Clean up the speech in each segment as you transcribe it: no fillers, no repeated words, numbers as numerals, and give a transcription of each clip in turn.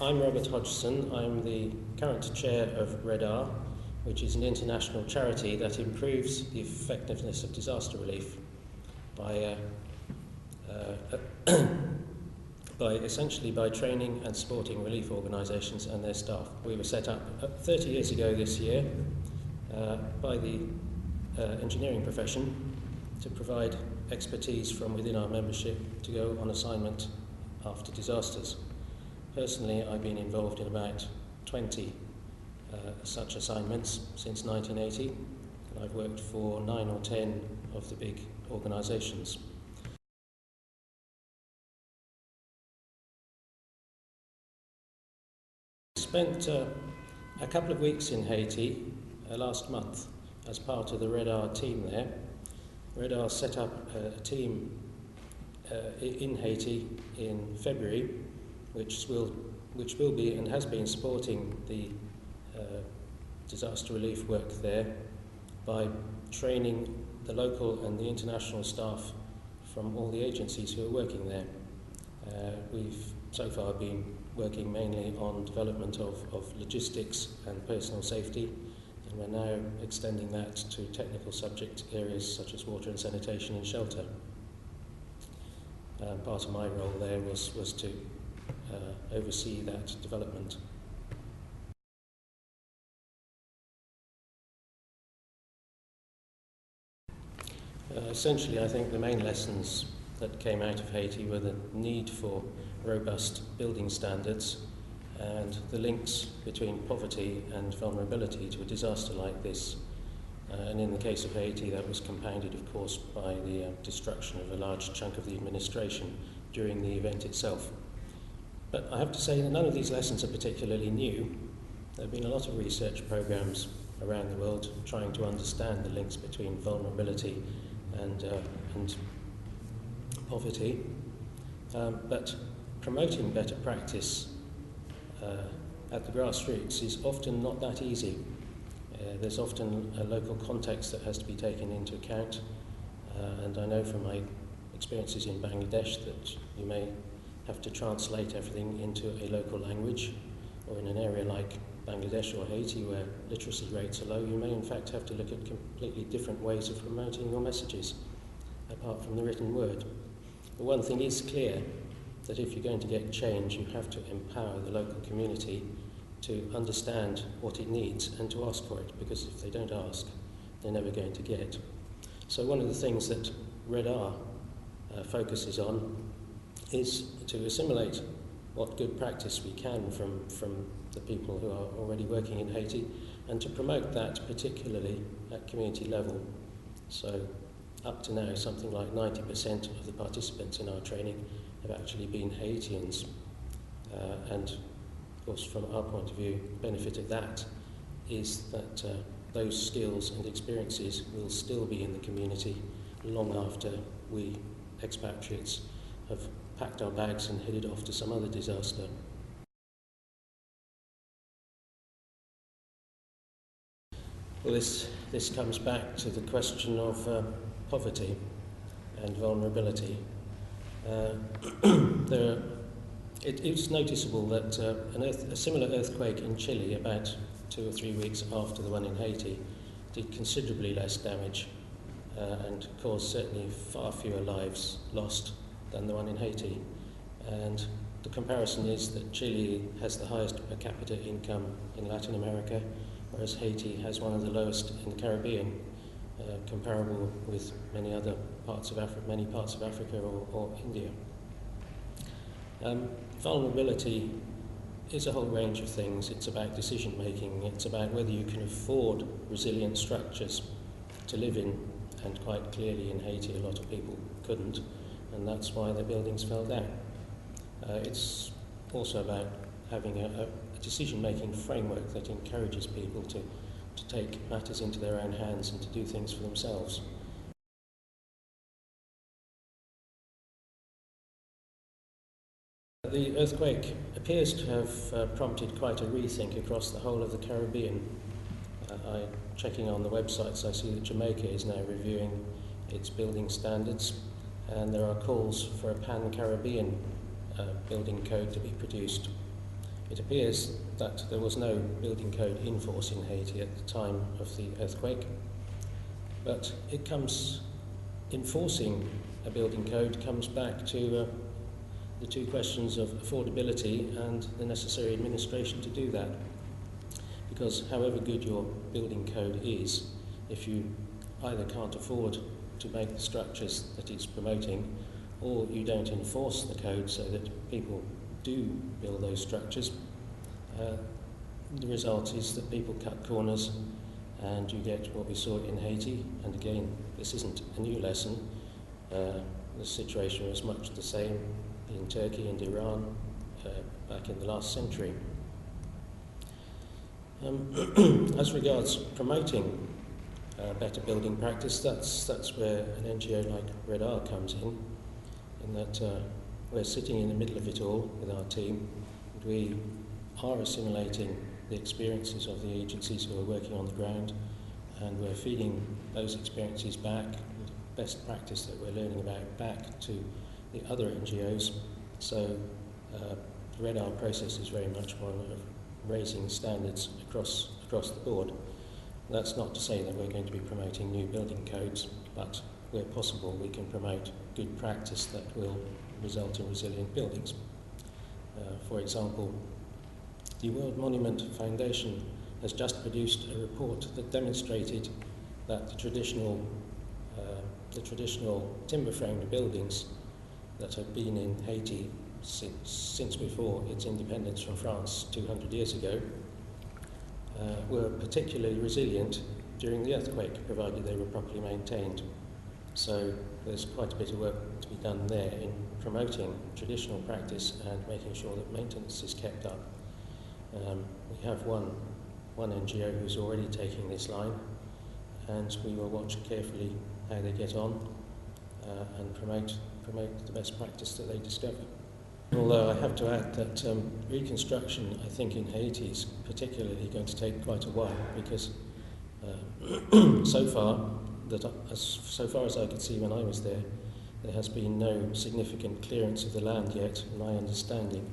I'm Robert Hodgson. I'm the current chair of RedR, which is an international charity that improves the effectiveness of disaster relief by essentially by training and supporting relief organisations and their staff. We were set up 30 years ago this year by the engineering profession to provide expertise from within our membership to go on assignment after disasters. Personally, I've been involved in about 20 such assignments since 1980, and I've worked for 9 or 10 of the big organisations. I spent a couple of weeks in Haiti last month as part of the RedR team there. RedR set up a team in Haiti in February, which will be and has been supporting the disaster relief work there by training the local and the international staff from all the agencies who are working there. We've so far been working mainly on development of logistics and personal safety, and we're now extending that to technical subject areas such as water and sanitation and shelter. Part of my role there was to oversee that development. Essentially, I think the main lessons that came out of Haiti were the need for robust building standards and the links between poverty and vulnerability to a disaster like this. And in the case of Haiti, that was compounded, of course, by the destruction of a large chunk of the administration during the event itself. But I have to say that none of these lessons are particularly new. There have been a lot of research programs around the world trying to understand the links between vulnerability and poverty. But promoting better practice at the grassroots is often not that easy. There's often a local context that has to be taken into account, and I know from my experiences in Bangladesh that you may have to translate everything into a local language, or in an area like Bangladesh or Haiti where literacy rates are low, you may in fact have to look at completely different ways of promoting your messages apart from the written word. But one thing is clear, that if you're going to get change, you have to empower the local community to understand what it needs and to ask for it, because if they don't ask, they're never going to get. So one of the things that RedR focuses on is to assimilate what good practice we can from the people who are already working in Haiti, and to promote that particularly at community level. So up to now, something like 90% of the participants in our training have actually been Haitians, and of course from our point of view, the benefit of that is that those skills and experiences will still be in the community long after we expatriates have packed our bags and headed off to some other disaster. Well, this comes back to the question of poverty and vulnerability. It's noticeable that a similar earthquake in Chile about 2 or 3 weeks after the one in Haiti did considerably less damage and caused certainly far fewer lives lost than the one in Haiti. And the comparison is that Chile has the highest per capita income in Latin America, whereas Haiti has one of the lowest in the Caribbean, comparable with many parts of Africa or India. Vulnerability is a whole range of things. It's about decision making. It's about whether you can afford resilient structures to live in, and quite clearly in Haiti a lot of people couldn't, and that's why their buildings fell down. It's also about having a decision-making framework that encourages people to take matters into their own hands and to do things for themselves. The earthquake appears to have prompted quite a rethink across the whole of the Caribbean. Checking on the websites, I see that Jamaica is now reviewing its building standards, and there are calls for a pan-Caribbean building code to be produced. It appears that there was no building code in force in Haiti at the time of the earthquake, but enforcing a building code comes back to the two questions of affordability and the necessary administration to do that. Because however good your building code is, if you either can't afford to make the structures that it's promoting, or you don't enforce the code so that people do build those structures, the result is that people cut corners and you get what we saw in Haiti. And again, this isn't a new lesson. The situation was much the same in Turkey and Iran back in the last century. As regards promoting better building practice, that's where an NGO like RedR comes in that we're sitting in the middle of it all with our team, and we are assimilating the experiences of the agencies who are working on the ground, and we're feeding those experiences back, the best practice that we're learning about, back to the other NGOs. So the RedR process is very much one of raising standards across the board. That's not to say that we're going to be promoting new building codes, but where possible we can promote good practice that will result in resilient buildings. For example, the World Monument Foundation has just produced a report that demonstrated that the traditional timber-framed buildings that have been in Haiti since before its independence from France 200 years ago were particularly resilient during the earthquake, provided they were properly maintained. So there's quite a bit of work to be done there in promoting traditional practice and making sure that maintenance is kept up. We have one NGO who's already taking this line, and we will watch carefully how they get on and promote the best practice that they discover. Although I have to add that reconstruction, I think, in Haiti is particularly going to take quite a while, because so far as I could see when I was there, there has been no significant clearance of the land yet. My understanding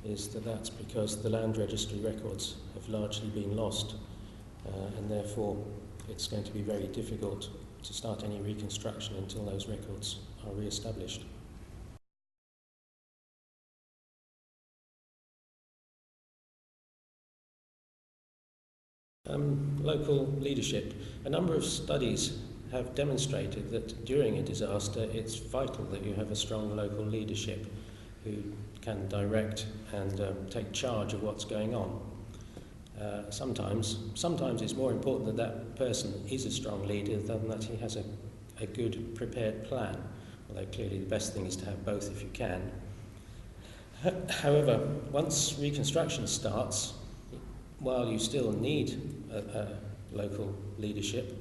is that that's because the land registry records have largely been lost, and therefore it's going to be very difficult to start any reconstruction until those records are re-established. Local leadership. A number of studies have demonstrated that during a disaster it's vital that you have a strong local leadership who can direct and take charge of what's going on. Sometimes it's more important that that person is a strong leader than that he has a good prepared plan, although clearly the best thing is to have both if you can. However, once reconstruction starts, while you still need a local leadership,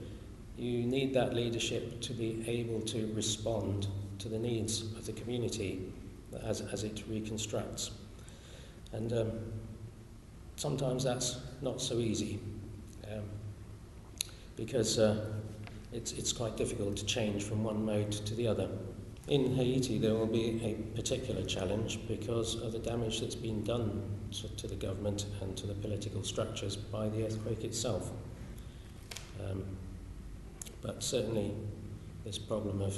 you need that leadership to be able to respond to the needs of the community as it reconstructs. And sometimes that's not so easy, because it's quite difficult to change from one mode to the other. In Haiti there will be a particular challenge because of the damage that's been done to the government and to the political structures by the earthquake itself. But certainly this problem of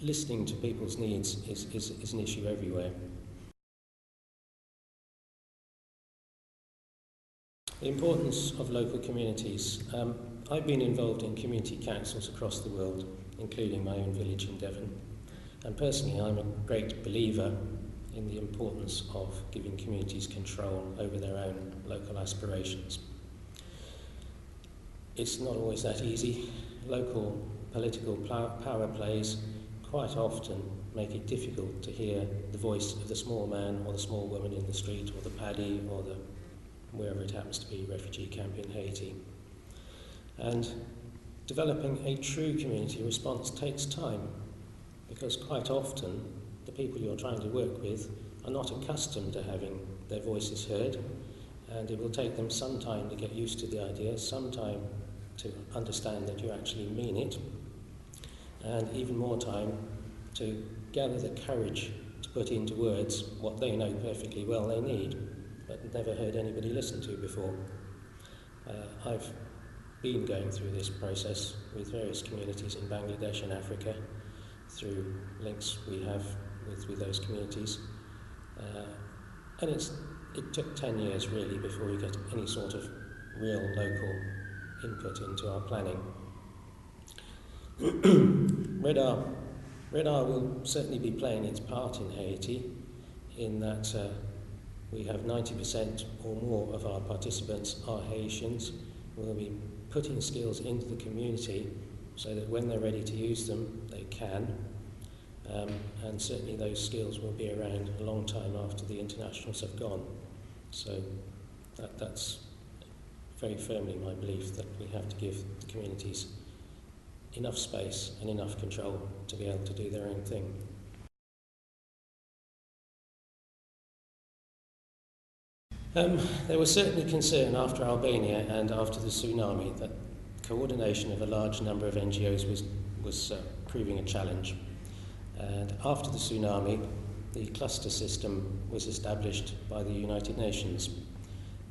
listening to people's needs is an issue everywhere. The importance of local communities. I've been involved in community councils across the world, including my own village in Devon. And personally, I'm a great believer in the importance of giving communities control over their own local aspirations. It's not always that easy. Local political power plays quite often make it difficult to hear the voice of the small man or the small woman in the street, or the paddy, or the wherever it happens to be, refugee camp in Haiti. And developing a true community response takes time, because quite often the people you're trying to work with are not accustomed to having their voices heard, and it will take them some time to get used to the idea, some time to understand that you actually mean it, and even more time to gather the courage to put into words what they know perfectly well they need. but never heard anybody listen to before. I've been going through this process with various communities in Bangladesh and Africa through links we have with those communities, and it took 10 years really before we got any sort of real local input into our planning. RedR will certainly be playing its part in Haiti, in that we have 90% or more of our participants are Haitians. We'll be putting skills into the community so that when they're ready to use them, they can. And certainly those skills will be around a long time after the internationals have gone. So that's very firmly my belief that we have to give the communities enough space and enough control to be able to do their own thing. There was certainly concern after Albania and after the tsunami that coordination of a large number of NGOs was proving a challenge. And after the tsunami, the cluster system was established by the United Nations.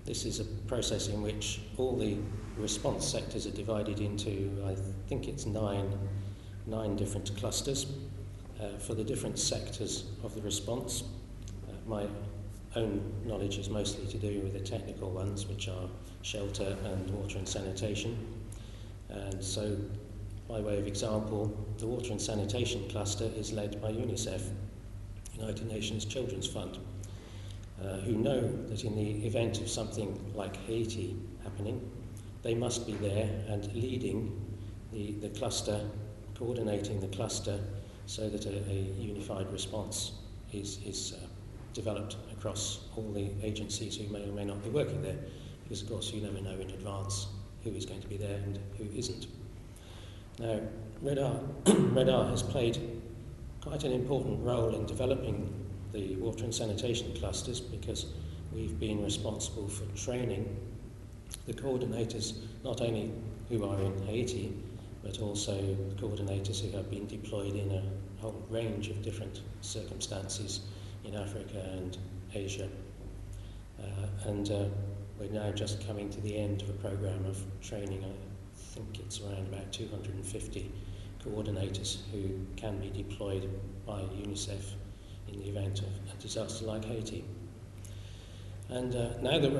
This is a process in which all the response sectors are divided into, I think it's nine different clusters for the different sectors of the response. My own knowledge is mostly to do with the technical ones, which are shelter and water and sanitation. And so, by way of example, the water and sanitation cluster is led by UNICEF, United Nations Children's Fund, who know that in the event of something like Haiti happening, they must be there and leading the cluster, coordinating the cluster so that a unified response is developed across all the agencies who may or may not be working there, because of course you never know in advance who is going to be there and who isn't. Now, RedR has played quite an important role in developing the water and sanitation clusters, because we've been responsible for training the coordinators, not only who are in Haiti, but also the coordinators who have been deployed in a whole range of different circumstances in Africa and Asia. We're now just coming to the end of a program of training. I think it's around about 250 coordinators who can be deployed by UNICEF in the event of a disaster like Haiti. And now that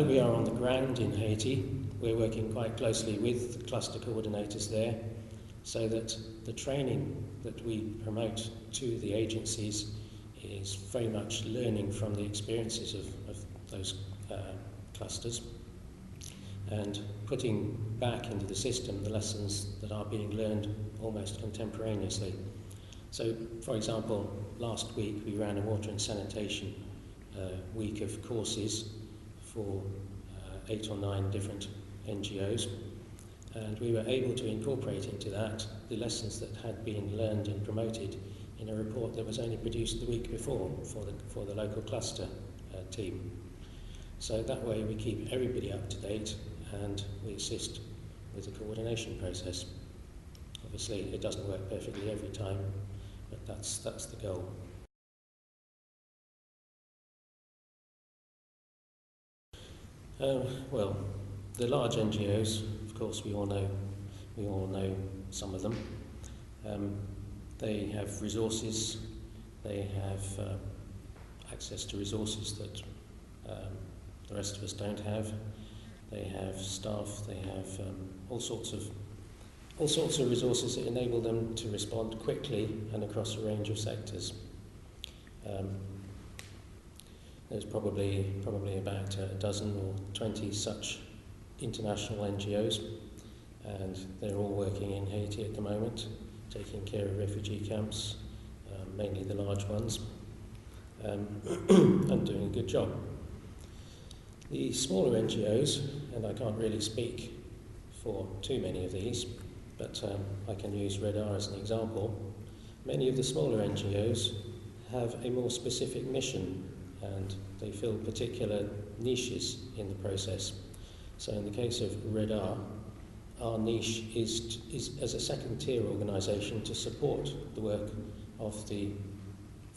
we are on the ground in Haiti, we're working quite closely with the cluster coordinators there, so that the training that we promote to the agencies is very much learning from the experiences of those clusters and putting back into the system the lessons that are being learned almost contemporaneously. So, for example, last week we ran a water and sanitation week of courses for 8 or 9 different NGOs, and we were able to incorporate into that the lessons that had been learned and promoted in a report that was only produced the week before for the local cluster team. So that way we keep everybody up to date and we assist with the coordination process. Obviously it doesn't work perfectly every time, but that's the goal. Well, the large NGOs, of course, we all know some of them. They have resources, they have access to resources that the rest of us don't have. They have staff, they have all sorts of resources that enable them to respond quickly and across a range of sectors. There's probably about a dozen or 20 such international NGOs, and they're all working in Haiti at the moment, taking care of refugee camps, mainly the large ones, and doing a good job. The smaller NGOs, and I can't really speak for too many of these, but I can use RedR as an example. Many of the smaller NGOs have a more specific mission, and they fill particular niches in the process. So in the case of RedR, our niche is as a second-tier organisation to support the work of the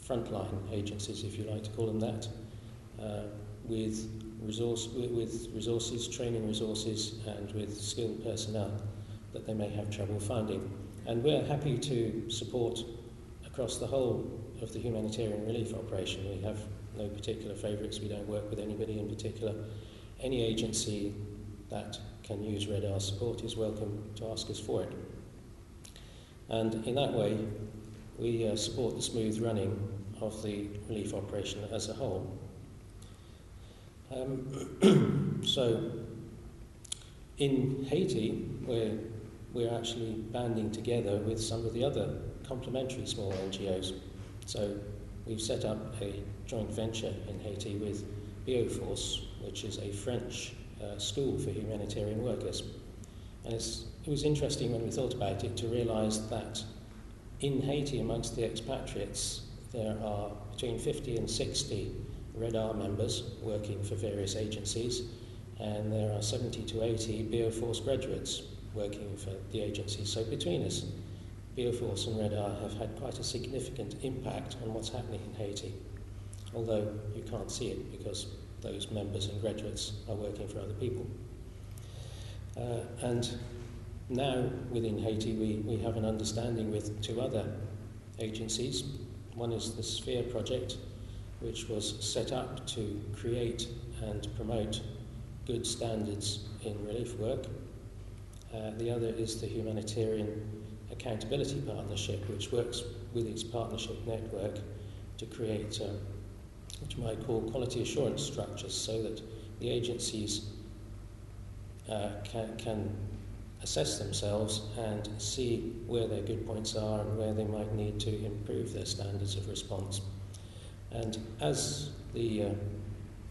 frontline agencies, if you like to call them that, with resources, training resources, and with skilled personnel that they may have trouble finding. And we're happy to support across the whole of the humanitarian relief operation. We have no particular favourites, we don't work with anybody in particular. Any agency that can use RedR support is welcome to ask us for it. And in that way, we support the smooth running of the relief operation as a whole. So, in Haiti, we're actually banding together with some of the other complementary small NGOs. So, we've set up a joint venture in Haiti with Bioforce, which is a French school for humanitarian workers. And it was interesting when we thought about it to realise that in Haiti, amongst the expatriates, there are between 50 and 60 RedR members working for various agencies, and there are 70 to 80 Bioforce graduates working for the agency. So between us, Bioforce and RedR have had quite a significant impact on what's happening in Haiti, although you can't see it because those members and graduates are working for other people. And now within Haiti we have an understanding with two other agencies. One is the Sphere project, which was set up to create and promote good standards in relief work. The other is the Humanitarian Accountability Partnership, which works with its partnership network to create what you might call quality assurance structures, so that the agencies can assess themselves and see where their good points are and where they might need to improve their standards of response. And as the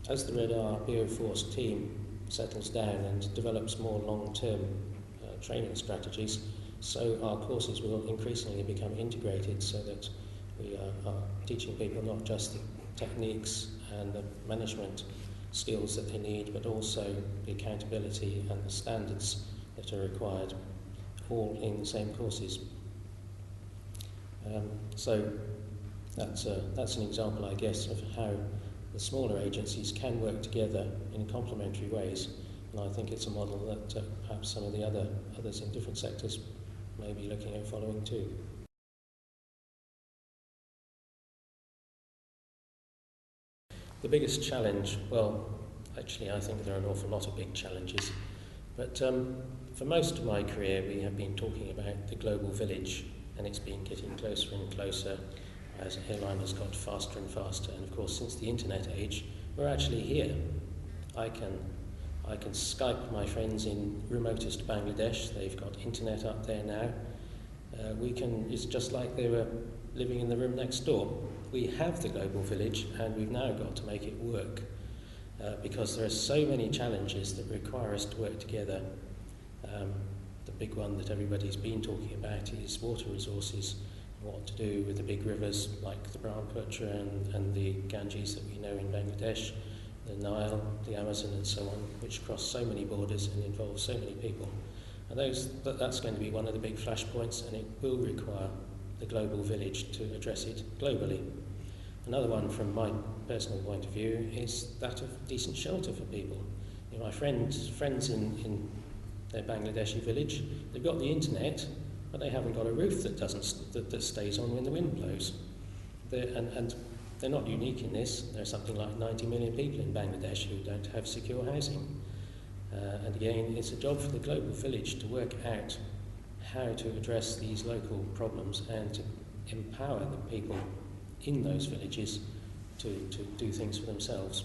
RedR Bioforce team settles down and develops more long-term training strategies, so our courses will increasingly become integrated, so that we are teaching people not just the techniques and the management skills that they need, but also the accountability and the standards that are required, all in the same courses. So that's an example, I guess, of how the smaller agencies can work together in complementary ways, and I think it's a model that perhaps some of the others in different sectors may be looking at following too. The biggest challenge, well, actually I think there are an awful lot of big challenges, but for most of my career we have been talking about the global village, and it's been getting closer and closer as airline has got faster and faster. And of course, since the internet age, we're actually here. I can Skype my friends in remotest Bangladesh. They've got internet up there now. It's just like they were living in the room next door. We have the global village, and we've now got to make it work because there are so many challenges that require us to work together. The big one that everybody's been talking about is water resources, what to do with the big rivers like the Brahmaputra and the Ganges that we know in Bangladesh, the Nile, the Amazon and so on, which cross so many borders and involve so many people. And that's going to be one of the big flashpoints, and it will require the global village to address it globally. Another one from my personal point of view is that of decent shelter for people. You know, my friends in their Bangladeshi village, they've got the internet, but they haven't got a roof that stays on when the wind blows. And they're not unique in this. There's something like 90 million people in Bangladesh who don't have secure housing. And again, it's a job for the global village to work out how to address these local problems and to empower the people in those villages to do things for themselves.